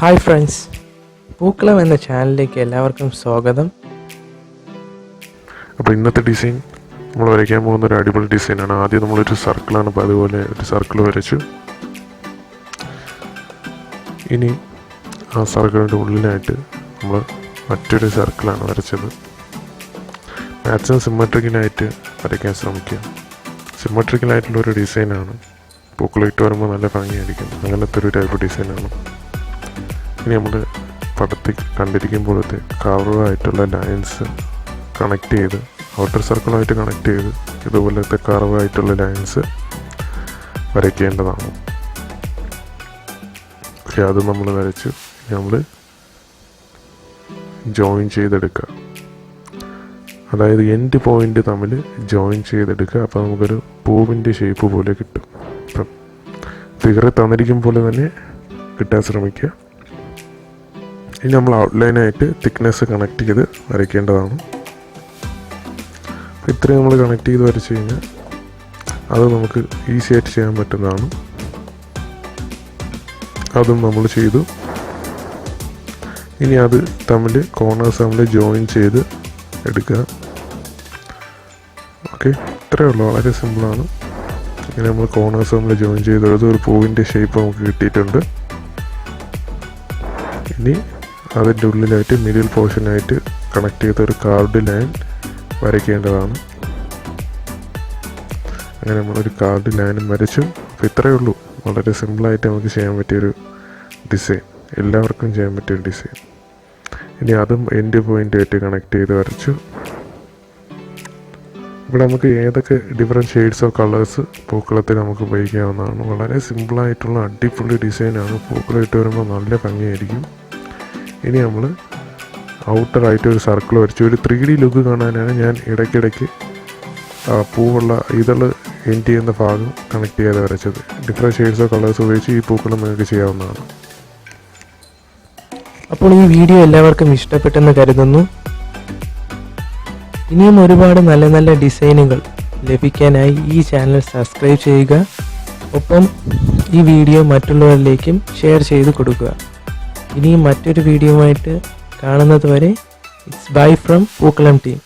Hi friends, പൂക്കളം എന്ന ചാനലിലേക്ക് എല്ലാവർക്കും സ്വാഗതം. അപ്പോൾ ഇന്നത്തെ ഡിസൈൻ നമ്മൾ വരയ്ക്കാൻ പോകുന്ന ഒരു അടിപൊളി ഡിസൈനാണ്. ആദ്യം നമ്മളൊരു സർക്കിളാണ്, അപ്പോൾ അതുപോലെ ഒരു സർക്കിൾ വരച്ചു. ഇനി ആ സർക്കിളിൻ്റെ ഉള്ളിലായിട്ട് നമ്മൾ മറ്റൊരു സർക്കിളാണ് വരച്ചത്. മാക്സിമം സിമ്മട്രിക്കലായിട്ട് വരയ്ക്കാൻ ശ്രമിക്കുക. സിമ്മട്രിക്കലായിട്ടുള്ളൊരു ഡിസൈനാണ്. പൂക്കളിട്ട് വരുമ്പോൾ നല്ല ഭംഗിയായിരിക്കും. അങ്ങനത്തെ ഒരു ടൈപ്പ് ഡിസൈനാണ്. ഇനി നമ്മൾ പടത്തിൽ കണ്ടിരിക്കുമ്പോഴത്തെ കർവായിട്ടുള്ള ലൈൻസ് കണക്ട് ചെയ്ത്, ഔട്ടർ സർക്കിളായിട്ട് കണക്ട് ചെയ്ത് ഇതുപോലത്തെ കർവായിട്ടുള്ള ലൈൻസ് വരയ്ക്കേണ്ടതാണ്. ഓക്കെ, അത് നമ്മൾ വരച്ചു. നമ്മൾ ജോയിൻ ചെയ്തെടുക്കുക, അതായത് എൻഡ് പോയിൻ്റ് തമ്മിൽ ജോയിൻ ചെയ്തെടുക്കുക. അപ്പോൾ നമുക്കൊരു പൂവിൻ്റെ ഷേപ്പ് പോലെ കിട്ടും. ഇപ്പം ഫിഗറിൽ തന്നിരിക്കും പോലെ തന്നെ കിട്ടാൻ ശ്രമിക്കുക. ഇനി നമ്മൾ ഔട്ട്ലൈനായിട്ട് തിക്നെസ് കണക്ട് ചെയ്ത് വരയ്ക്കേണ്ടതാണ്. അപ്പോൾ ഇത്രയും നമ്മൾ കണക്ട് ചെയ്ത് വരച്ച് കഴിഞ്ഞാൽ അത് നമുക്ക് ഈസി ആയിട്ട് ചെയ്യാൻ പറ്റുന്നതാണ്. അതും നമ്മൾ ചെയ്തു. ഇനി അത് തമ്മിൽ കോർണേഴ്സ് തമ്മിൽ ജോയിൻ ചെയ്ത് എടുക്കുക. ഓക്കെ, ഇത്രയേ ഉള്ളൂ. വളരെ സിമ്പിളാണ്. ഇങ്ങനെ നമ്മൾ കോർണേഴ്സ് തമ്മിൽ ജോയിൻ ചെയ്തെടുത്ത് ഒരു പൂവിൻ്റെ ഷേപ്പ് നമുക്ക് കിട്ടിയിട്ടുണ്ട്. ഇനി അതിൻ്റെ ഉള്ളിലായിട്ട് മിഡിൽ പോർഷനായിട്ട് കണക്ട് ചെയ്ത ഒരു കാർഡ് ലൈൻ വരയ്ക്കേണ്ടതാണ്. അങ്ങനെ നമ്മളൊരു കാർഡ് ലൈനും വരച്ചു. അപ്പോൾ ഇത്രയേ ഉള്ളൂ. വളരെ സിമ്പിളായിട്ട് നമുക്ക് ചെയ്യാൻ പറ്റിയൊരു ഡിസൈൻ, എല്ലാവർക്കും ചെയ്യാൻ പറ്റിയൊരു ഡിസൈൻ. ഇനി അതും എൻഡ് പോയിൻ്റായിട്ട് കണക്ട് ചെയ്ത് വരച്ചു. ഇവിടെ നമുക്ക് ഏതൊക്കെ ഡിഫറെൻറ്റ് ഷെയ്ഡ്സ് ഓഫ് കളേഴ്സ് പൂക്കളത്തിൽ നമുക്ക് ഉപയോഗിക്കാവുന്നതാണ്. വളരെ സിമ്പിളായിട്ടുള്ള അടിപൊളി ഡിസൈനാണ്. പൂക്കളിട്ട് വരുമ്പോൾ നല്ല ഭംഗിയായിരിക്കും. ഇനി നമ്മൾ ഔട്ടറായിട്ട് ഒരു സർക്കിൾ വരച്ചു. ഒരു 3D ലുക്ക് കാണാനാണ് ഞാൻ ഇടയ്ക്കിടയ്ക്ക് പൂവുള്ള ഇതള് എൻഡ് ചെയ്യുന്ന ഭാഗം കണക്ട് ചെയ്ത് വരച്ചത്. ഡിഫറെൻറ്റ് ഷെയ്ഡ്സ് ഓഫ് കളേഴ്സ് ഉപയോഗിച്ച് ഈ പൂക്കളം നിങ്ങൾക്ക് ചെയ്യാവുന്നതാണ്. അപ്പോൾ ഈ വീഡിയോ എല്ലാവർക്കും ഇഷ്ടപ്പെട്ടെന്ന് കരുതുന്നു. ഇനിയും ഒരുപാട് നല്ല നല്ല ഡിസൈനുകൾ ലഭിക്കാനായി ഈ ചാനൽ സബ്സ്ക്രൈബ് ചെയ്യുക. ഒപ്പം ഈ വീഡിയോ മറ്റുള്ളവരിലേക്കും ഷെയർ ചെയ്ത് കൊടുക്കുക. ഇനിയും മറ്റൊരു വീഡിയോയുമായിട്ട് കാണുന്നത് വരെ ഇറ്റ്സ് ബൈ ഫ്രം പൂക്കളം ടീം.